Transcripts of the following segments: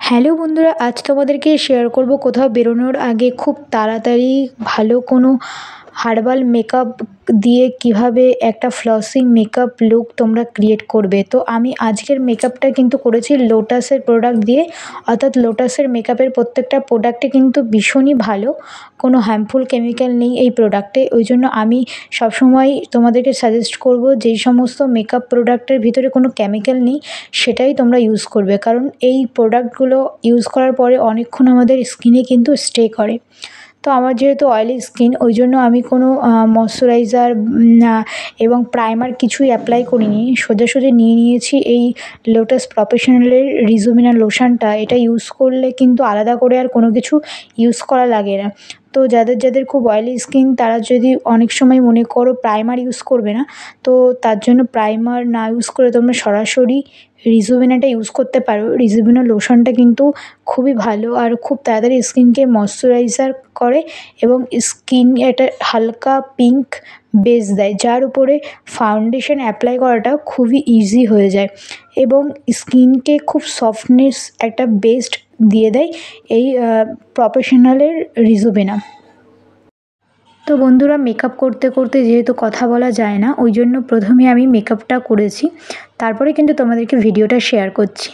Hello বন্ধুরা, আজ তোমাদেরকে শেয়ার করব কোথাও বেরোনোর আগে খুব তাড়াতাড়ি ভালো কোনো হার্বাল মেকআপ দিয়ে কিভাবে একটা ফ্লসি মেকআপ লুক তোমরা ক্রিয়েট করবে। তো আমি আজকের মেকআপটা কিন্তু করেছি লোটাসের প্রোডাক্ট দিয়ে, অর্থাৎ লোটাসের মেকআপের প্রত্যেকটা প্রোডাক্টে কিন্তু ভীষণই ভালো, কোনো হার্মফুল কেমিক্যাল নেই এই প্রোডাক্টে। ওই জন্য আমি সবসময় তোমাদেরকে সাজেস্ট করব যেই সমস্ত মেকআপ প্রোডাক্টের ভিতরে কোনো কেমিক্যাল নেই সেটাই তোমরা ইউজ করবে, কারণ এই প্রোডাক্টগুলো ইউজ করার পরে অনেকক্ষণ আমাদের স্কিনে কিন্তু স্টে করে। তো আমার যেহেতু অয়েলি স্কিন, ওই জন্য আমি কোনো ময়শ্চারাইজার এবং প্রাইমার কিছুই অ্যাপ্লাই করিনি, সোজাসুজি নিয়ে নিয়েছি এই লোটাস প্রফেশনালের রিজুভিনা লোশনটা। এটা ইউজ করলে কিন্তু আলাদা করে আর কোনো কিছু ইউজ করা লাগে না। তো যাদের খুব অয়েলি স্কিন তারা যদি অনেক সময় মনে করো প্রাইমার ইউজ করবে না, তো তার জন্য প্রাইমার না ইউজ করে তোমরা সরাসরি রিজুভিনাটা ইউজ করতে পারো। রিজুভিনা লোশনটা কিন্তু খুবই ভালো আর খুব তাড়াতাড়ি স্কিনকে ময়শ্চারাইজার করে এবং স্কিন একটা হালকা পিঙ্ক বেস দেয়, যার উপরে ফাউন্ডেশন অ্যাপ্লাই করাটা খুবই ইজি হয়ে যায় এবং স্কিনকে খুব সফটনেস একটা বেস্ট দিয়ে দেয় এই প্রফেশনালের রিজুভিনা। তো বন্ধুরা, মেকআপ করতে করতে যেহেতু কথা বলা যায় না, ওই জন্য প্রথমে আমি মেকআপটা করেছি, তারপরে কিন্তু তোমাদেরকে ভিডিওটা শেয়ার করছি।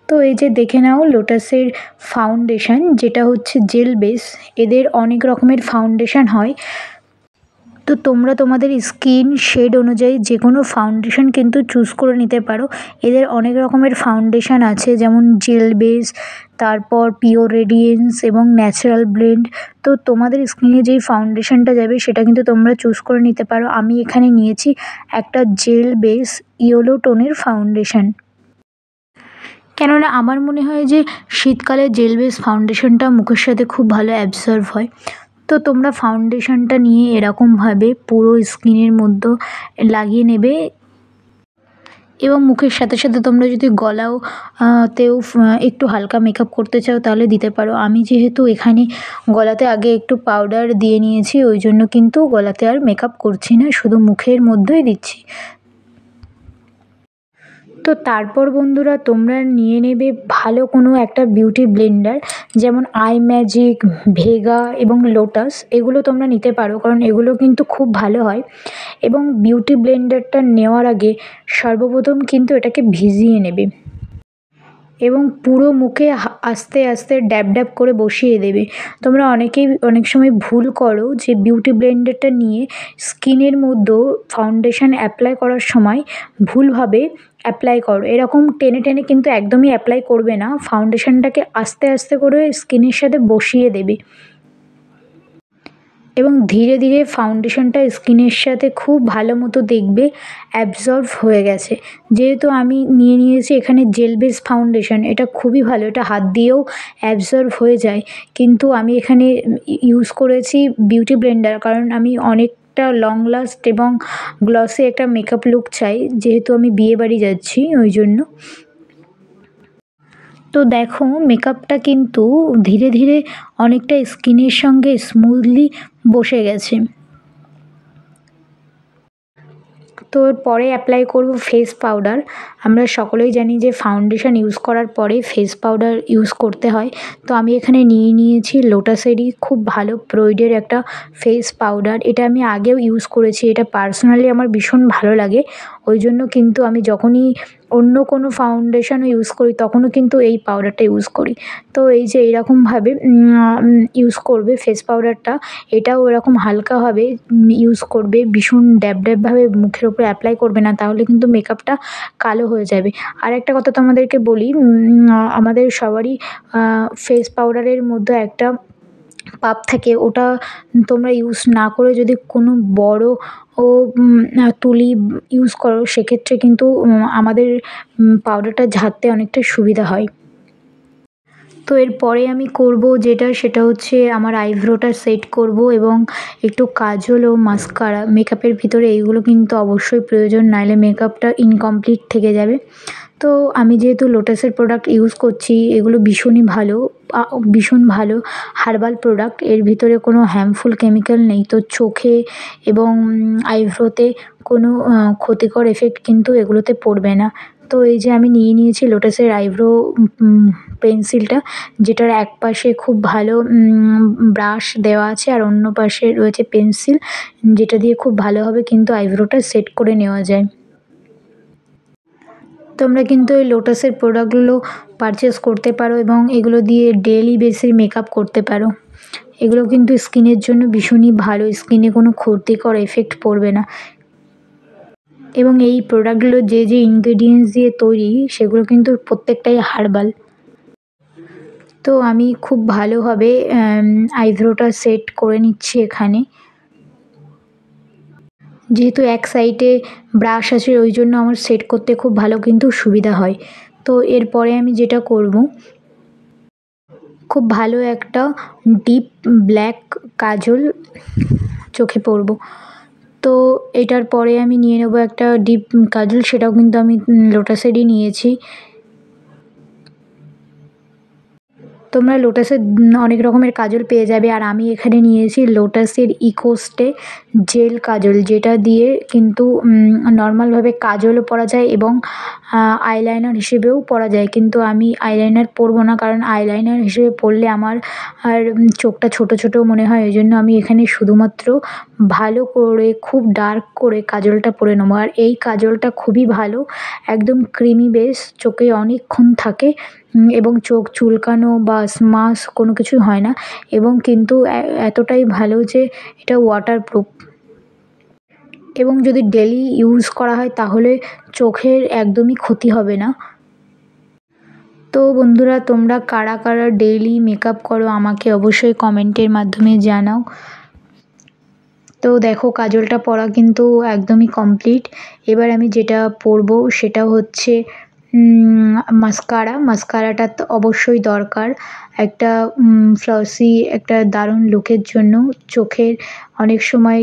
তো এই যে দেখে নাও লোটাসের ফাউন্ডেশন, যেটা হচ্ছে জেল বেস। এদের অনেক রকমের ফাউন্ডেশন হয়, তো তোমরা তোমাদের স্কিন শেড অনুযায়ী যে কোনো ফাউন্ডেশন কিন্তু চুজ করে নিতে পারো। এদের অনেক রকমের ফাউন্ডেশন আছে, যেমন জেল বেস, তারপর পিওর রেডিয়েন্স এবং ন্যাচারাল ব্লেন্ড। তো তোমাদের স্কিনে যেই ফাউন্ডেশনটা যাবে সেটা কিন্তু তোমরা চুজ করে নিতে পারো। আমি এখানে নিয়েছি একটা জেল বেস ইয়েলো টোনের ফাউন্ডেশন, কেননা আমার মনে হয় যে শীতকালে জেল বেস ফাউন্ডেশনটা মুখের সাথে খুব ভালো অ্যাবজর্ব হয়। তো তোমরা ফাউন্ডেশনটা নিয়ে এরকমভাবে পুরো স্কিনের মধ্যে লাগিয়ে নেবে এবং মুখের সাথে সাথে তোমরা যদি গলাও তেও একটু হালকা মেকআপ করতে চাও তাহলে দিতে পারো। আমি যেহেতু এখানে গলাতে আগে একটু পাউডার দিয়ে নিয়েছি, ওই জন্য কিন্তু গলাতে আর মেকআপ করছি না, শুধু মুখের মধ্যেই দিচ্ছি। তো তারপর বন্ধুরা, তোমরা নিয়ে নেবে ভালো কোনো একটা বিউটি ব্লেন্ডার, যেমন আই ম্যাজিক, ভেগা এবং লোটাস। এগুলো তোমরা নিতে পারো, কারণ এগুলো কিন্তু খুব ভালো হয়। এবং বিউটি ব্লেন্ডারটা নেওয়ার আগে সর্বপ্রথম কিন্তু এটাকে ভিজিয়ে নেবে এবং পুরো মুখে আস্তে আস্তে ড্যাব ড্যাব করে বসিয়ে দেবে। তোমরা অনেকেই অনেক সময় ভুল করো যে বিউটি ব্লেন্ডারটা নিয়ে স্কিনের মধ্যেও ফাউন্ডেশন অ্যাপ্লাই করার সময় ভুলভাবে অ্যাপ্লাই করো। এরকম টেনে টেনে কিন্তু একদমই অ্যাপ্লাই করবে না, ফাউন্ডেশনটাকে আস্তে আস্তে করে স্কিনের সাথে বসিয়ে দেবে এবং ধীরে ধীরে ফাউন্ডেশনটা স্কিনের সাথে খুব ভালো মতো দেখবে অ্যাবজর্ব হয়ে গেছে। যেহেতু আমি নিয়ে নিয়েছি এখানে জেল বেস ফাউন্ডেশন, এটা খুবই ভালো, এটা হাত দিয়েও অ্যাবজর্ব হয়ে যায়, কিন্তু আমি এখানে ইউজ করেছি বিউটি ব্লেন্ডার, কারণ আমি অনেকটা লং লাস্ট এবং গ্লসি একটা মেকআপ লুক চাই, যেহেতু আমি বিয়েবাড়ি যাচ্ছি ওই জন্য। তো দেখো মেকআপটা কিন্তু ধীরে ধীরে অনেকটা স্কিনের সঙ্গে স্মুথলি বসে গেছে। তো পরে অ্যাপ্লাই করব ফেস পাউডার। আমরা সকলেই জানি যে ফাউন্ডেশন ইউজ করার পরে ফেস পাউডার ইউজ করতে হয়। তো আমি এখানে নিয়ে নিয়েছি লোটাসেরই খুব ভালো প্রোডের একটা ফেস পাউডার। এটা আমি আগেও ইউজ করেছি, এটা পার্সোনালি আমার ভীষণ ভালো লাগে, ওই জন্য কিন্তু আমি যখনই অন্য কোনো ফাউন্ডেশনও ইউজ করি তখনও কিন্তু এই পাউডারটা ইউজ করি। তো এই যে এইরকমভাবে ইউজ করবে ফেস পাউডারটা, এটাও এরকম হালকাভাবে ইউজ করবে, ভীষণ ড্যাব ড্যাবভাবে মুখের উপরে অ্যাপ্লাই করবে না, তাহলে কিন্তু মেকআপটা কালো হয়ে যাবে। আর একটা কথা তোমাদেরকে বলি, আমাদের সবারই ফেস পাউডারের মধ্যে একটা পাপ থাকে, ওটা তোমরা ইউজ না করে যদি কোনো বড় তুলি ইউজ করো সেক্ষেত্রে কিন্তু আমাদের পাউডারটা ঝাড়তে অনেকটা সুবিধা হয়। তো এরপরে আমি করব সেটা হচ্ছে আমার আইব্রোটা সেট করব এবং একটু কাজল ও মাস্কারা। মেকআপের ভিতরে এইগুলো কিন্তু অবশ্যই প্রয়োজন, নাহলে মেকআপটা ইনকমপ্লিট থেকে যাবে। তো আমি যেহেতু লোটাসের প্রোডাক্ট ইউজ করছি, এগুলো ভীষণ ভালো হার্বাল প্রোডাক্ট, এর ভিতরে কোনো হার্মফুল কেমিক্যাল নেই। তো চোখে এবং আইব্রোতে কোনো ক্ষতিকর এফেক্ট কিন্তু এগুলোতে পড়বে না। তো এই যে আমি নিয়ে নিয়েছি লোটাসের আইব্রো পেন্সিলটা, যেটার এক পাশে খুব ভালো ব্রাশ দেওয়া আছে আর অন্য পাশে রয়েছে পেন্সিল, যেটা দিয়ে খুব ভালোভাবে কিন্তু আইব্রোটা সেট করে নেওয়া যায়। তোমরা কিন্তু এই লোটাসের প্রোডাক্টগুলো পারচেস করতে পারো এবং এগুলো দিয়ে ডেইলি বেসিস মেকআপ করতে পারো। এগুলো কিন্তু স্কিনের জন্য ভীষণই ভালো, স্কিনে কোনো ক্ষতিকর এফেক্ট পড়বে না। এবং এই প্রোডাক্টগুলো যে যে ইনগ্রেডিয়েন্টস দিয়ে তৈরি সেগুলো কিন্তু প্রত্যেকটাই হার্বাল। তো আমি খুব ভালোভাবে আইব্রোটা সেট করে নিচ্ছি এখানে। যেহেতু এক সাইডে ব্রাশ আছে ওই জন্য আমার সেট করতে খুব ভালো কিন্তু সুবিধা হয়। তো এরপরে আমি যেটা করব, খুব ভালো একটা ডিপ ব্ল্যাক কাজল চোখে পরব। তো এটার পরে আমি নিয়ে নেব একটা ডিপ কাজল, সেটাও কিন্তু আমি লোটাসেরই নিয়েছি। তোমরা লোটাসের অনেক রকমের কাজল পেয়ে যাবে, আর আমি এখানে নিয়েছি লোটাসের ইকো স্টে জেল কাজল, যেটা দিয়ে কিন্তু নর্মালভাবে কাজলও পরা যায় এবং আইলাইনার হিসেবেও পরা যায়। কিন্তু আমি আইলাইনার পরবো না, কারণ আইলাইনার হিসেবে পরলে আমার চোখটা ছোট ছোট মনে হয়, ওই জন্য আমি এখানে শুধুমাত্র ভালো করে খুব ডার্ক করে কাজলটা পরে নেবো। আর এই কাজলটা খুবই ভালো, একদম ক্রিমি বেস, চোখে অনেকক্ষণ থাকে এবং চোখ চুলকানো বা স্মাশ কোনো কিছুই হয় না, এবং কিন্তু এতটাই ভালো যে এটা ওয়াটারপ্রুফ, এবং যদি ডেলি ইউজ করা হয় তাহলে চোখের একদমই ক্ষতি হবে না। তো বন্ধুরা, তোমরা কারা কারা ডেইলি মেকআপ করো আমাকে অবশ্যই কমেন্টের মাধ্যমে জানাও। তো দেখো কাজলটা পরা কিন্তু একদমই কমপ্লিট। এবার আমি যেটা পরবো সেটা হচ্ছে মাস্কারাটা তো অবশ্যই দরকার একটা ফ্লসি একটা দারুণ লুকের জন্য। চোখের অনেক সময়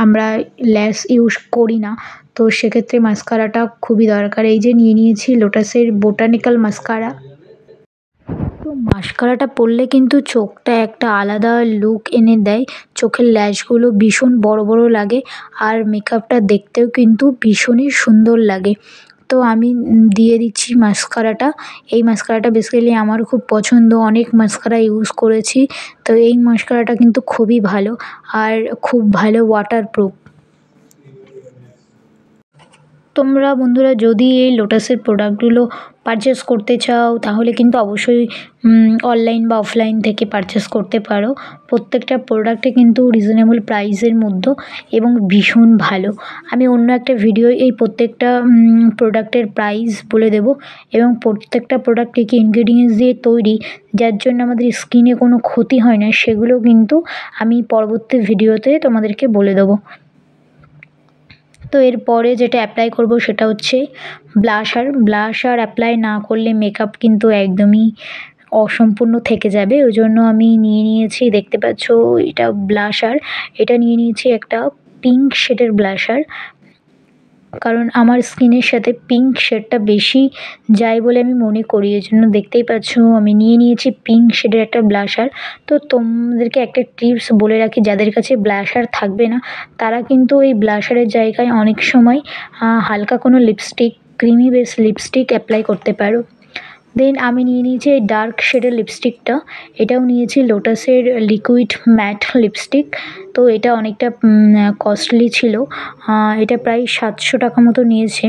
আমরা ল্যাশ ইউজ করি না, তো সেক্ষেত্রে মাস্কারাটা খুবই দরকার। এই যে নিয়ে নিয়েছি লোটাসের বোটানিক্যাল মাস্কারা। তো মাস্কারাটা পরলে কিন্তু চোখটা একটা আলাদা লুক এনে দেয়, চোখের ল্যাশগুলো ভীষণ বড় বড় লাগে আর মেকআপটা দেখতেও কিন্তু ভীষণই সুন্দর লাগে। তো আমি দিয়ে দিচ্ছি মাস্কারাটা। এই মাস্কারাটা বেসিক্যালি আমার খুব পছন্দ, অনেক মাস্কারা ইউজ করেছি, তো এই মাস্কারাটা কিন্তু খুবই ভালো আর খুব ভালো ওয়াটারপ্রুফ। তোমরা বন্ধুরা যদি এই লোটাসের প্রোডাক্টগুলো পারচেস করতে চাও তাহলে কিন্তু অবশ্যই অনলাইন বা অফলাইন থেকে পারচেস করতে পারো। প্রত্যেকটা প্রোডাক্টে কিন্তু রিজনেবল প্রাইসের মধ্যে এবং ভীষণ ভালো। আমি অন্য একটা ভিডিও এই প্রত্যেকটা প্রোডাক্টের প্রাইস বলে দেবো এবং প্রত্যেকটা প্রোডাক্ট কী কী ইনগ্রেডিয়েন্টস দিয়ে তৈরি, যার জন্য আমাদের স্কিনে কোনো ক্ষতি হয় না, সেগুলো কিন্তু আমি পরবর্তী ভিডিওতে তোমাদেরকে বলে দেবো। তো এরপরে যেটা অ্যাপ্লাই করব সেটা হচ্ছে ব্লাশার অ্যাপ্লাই না করলে মেকআপ কিন্তু একদমই অসম্পূর্ণ থেকে যাবে, ওই জন্য আমি নিয়ে নিয়েছি, দেখতে পাচ্ছ এটা ব্লাশার, এটা নিয়ে নিয়েছি একটা পিঙ্ক শেডের ব্লাশার, কারণ আমার স্কিনের সাথে পিঙ্ক শেডটা বেশি যায় বলে আমি মনে করি, এই জন্য দেখতেই পাচ্ছ আমি নিয়ে নিয়েছি পিঙ্ক শেডের একটা ব্লাশার। তো তোমাদেরকে একটা টিপস বলে রাখি, যাদের কাছে ব্লাশার থাকবে না তারা কিন্তু এই ব্লাশারের জায়গায় অনেক সময় হালকা কোনো lipstick, creamy base lipstick apply করতে পারো। দেন আমি নিয়ে নিয়েছি এই ডার্ক শেডের লিপস্টিকটা, এটাও নিয়েছি লোটাসের লিকুইড ম্যাট লিপস্টিক। তো এটা অনেকটা কস্টলি ছিল, এটা প্রায় 700 টাকা মতো নিয়েছে।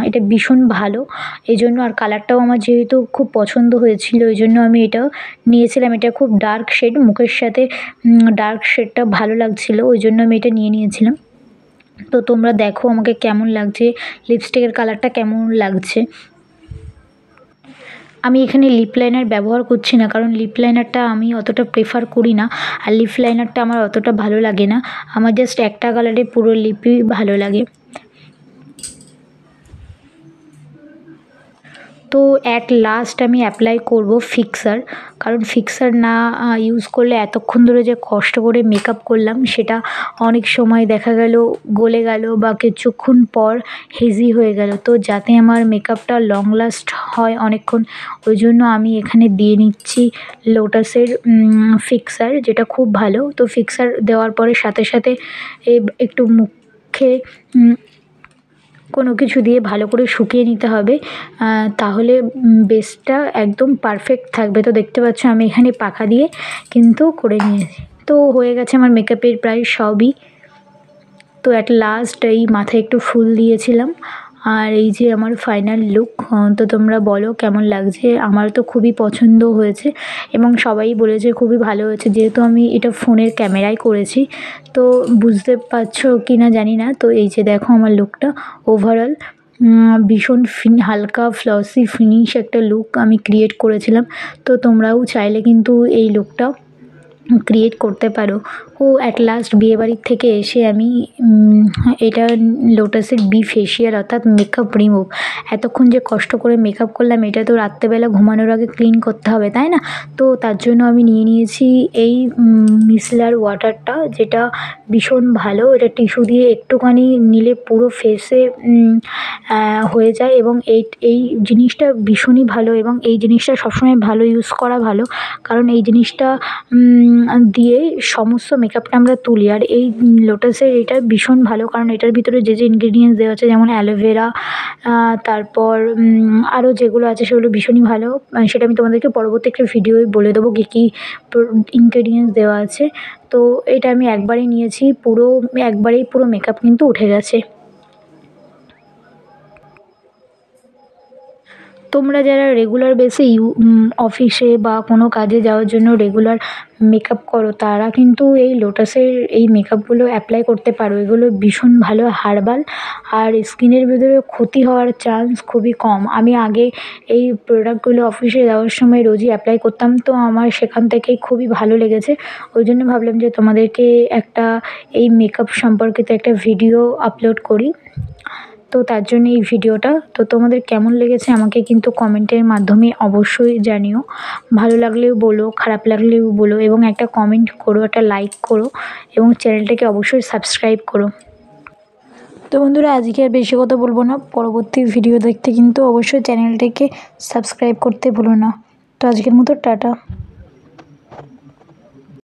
এটা ভীষণ ভালো এই জন্য, আর কালারটাও আমার যেহেতু খুব পছন্দ হয়েছিল ওই জন্য আমি এটাও নিয়েছিলাম। এটা খুব ডার্ক শেড, মুখের সাথে ডার্ক শেডটা ভালো লাগছিল ওই জন্য আমি এটা নিয়ে নিয়েছিলাম। তো তোমরা দেখো আমাকে কেমন লাগছে, লিপস্টিকের কালারটা কেমন লাগছে। আমি এখানে লিপ লাইনার ব্যবহার করছি না, কারণ লিপ লাইনারটা আমি অতটা প্রেফার করি না, আর লিপ লাইনারটা আমার অতটা ভালো লাগে না, আমার জাস্ট একটা কালারে পুরো লিপই ভালো লাগে। তো অ্যাট লাস্ট আমি অ্যাপ্লাই করব ফিক্সার, কারণ ফিক্সার না ইউজ করলে এতক্ষণ ধরে যে কষ্ট করে মেকআপ করলাম সেটা অনেক সময় দেখা গেল গলে গেল বা কিছুক্ষণ পর হেজি হয়ে গেল। তো যাতে আমার মেকআপটা লং লাস্ট হয় অনেকক্ষণ, ওই জন্য আমি এখানে দিয়ে নিচ্ছি লোটাসের ফিক্সার, যেটা খুব ভালো। তো ফিক্সার দেওয়ার পরে সাথে সাথে একটু মুখে কোনো কিছু দিয়ে ভালো করে শুকিয়ে নিতে হবে, তাহলে বেসটা একদম পারফেক্ট থাকবে। তো দেখতে পাচ্ছ আমি এখানে পাখা দিয়ে কিন্তু করে নিয়েছি। তো হয়ে গেছে আমার মেকআপের প্রায় সবই। তো অ্যাট লাস্ট এই মাথায় একটু ফুল দিয়েছিলাম, আর এই যে আমার ফাইনাল লুক। তো তোমরা বলো কেমন লাগছে? আমার তো খুবই পছন্দ হয়েছে এবং সবাই বলেছে খুবই ভালো হয়েছে, যেহেতু আমি এটা ফোনের ক্যামেরায় করেছি। তো বুঝতে পারছো কি না জানি না। তো এই যে দেখো আমার লুকটা ওভারঅল ভীষণ হালকা ফ্লসি ফিনিশ একটা লুক আমি ক্রিয়েট করেছিলাম। তো তোমরাও চাইলে কিন্তু এই লুকটা ক্রিয়েট করতে পারো। ও অ্যাট লাস্ট বিয়েবাড়ির থেকে এসে আমি এটা লোটাসের বি ফেশিয়াল অর্থাৎ মেকআপ রিমুভ, এতক্ষণ যে কষ্ট করে মেকআপ করলাম এটা তো রাত্রেবেলা ঘুমানোর আগে ক্লিন করতে হবে, তাই না? তো তার জন্য আমি নিয়ে নিয়েছি এই মিসেলার ওয়াটারটা, যেটা ভীষণ ভালো। এটা টিস্যু দিয়ে একটুখানি নিলে পুরো ফেসে হয়ে যায় এবং এই জিনিসটা ভীষণই ভালো এবং এই জিনিসটা সবসময় ভালো ইউজ করা ভালো, কারণ এই জিনিসটা দিয়ে সমস্ত মেকআপটা আমরা তুলি। আর এই লোটাসের এটা ভীষণ ভালো, কারণ এটার ভিতরে যে ইনগ্রিডিয়েন্টস দেওয়া আছে যেমন অ্যালোভেরা, তারপর আরও যেগুলো আছে সেগুলো ভীষণই ভালো। সেটা আমি তোমাদেরকে পরবর্তী একটা ভিডিওয় বলে দেবো কী কী ইনগ্রিডিয়েন্টস দেওয়া আছে। তো এটা আমি একবারই নিয়েছি, একবারেই পুরো মেকআপ কিন্তু উঠে গেছে। তোমরা যারা রেগুলার বেসে অফিসে বা কোনো কাজে যাওয়ার জন্য রেগুলার মেকআপ করো, তারা কিন্তু এই লোটাসের এই মেকআপগুলো অ্যাপ্লাই করতে পারো। এগুলো ভীষণ ভালো হার্বাল, আর স্কিনের ভিতরে ক্ষতি হওয়ার চান্স খুবই কম। আমি আগে এই প্রোডাক্টগুলো অফিসে যাওয়ার সময় রোজই অ্যাপ্লাই করতাম, তো আমার সেখান থেকেই খুবই ভালো লেগেছে। ওই জন্য ভাবলাম যে তোমাদেরকে একটা এই মেকআপ সম্পর্কিত একটা ভিডিও আপলোড করি, তো তার জন্য এই ভিডিওটা। তো তোমাদের কেমন লেগেছে আমাকে কিন্তু কমেন্টের মাধ্যমে অবশ্যই জানিও। ভালো লাগলেও বলো, খারাপ লাগলেও বলো, এবং একটা কমেন্ট করো, একটা লাইক করো এবং চ্যানেলটাকে অবশ্যই সাবস্ক্রাইব করো। তো বন্ধুরা আজকে আর বেশি কথা বলবো না, পরবর্তী ভিডিও দেখতে কিন্তু অবশ্যই চ্যানেলটাকে সাবস্ক্রাইব করতে ভুলো না। তো আজকের মতো টাটা।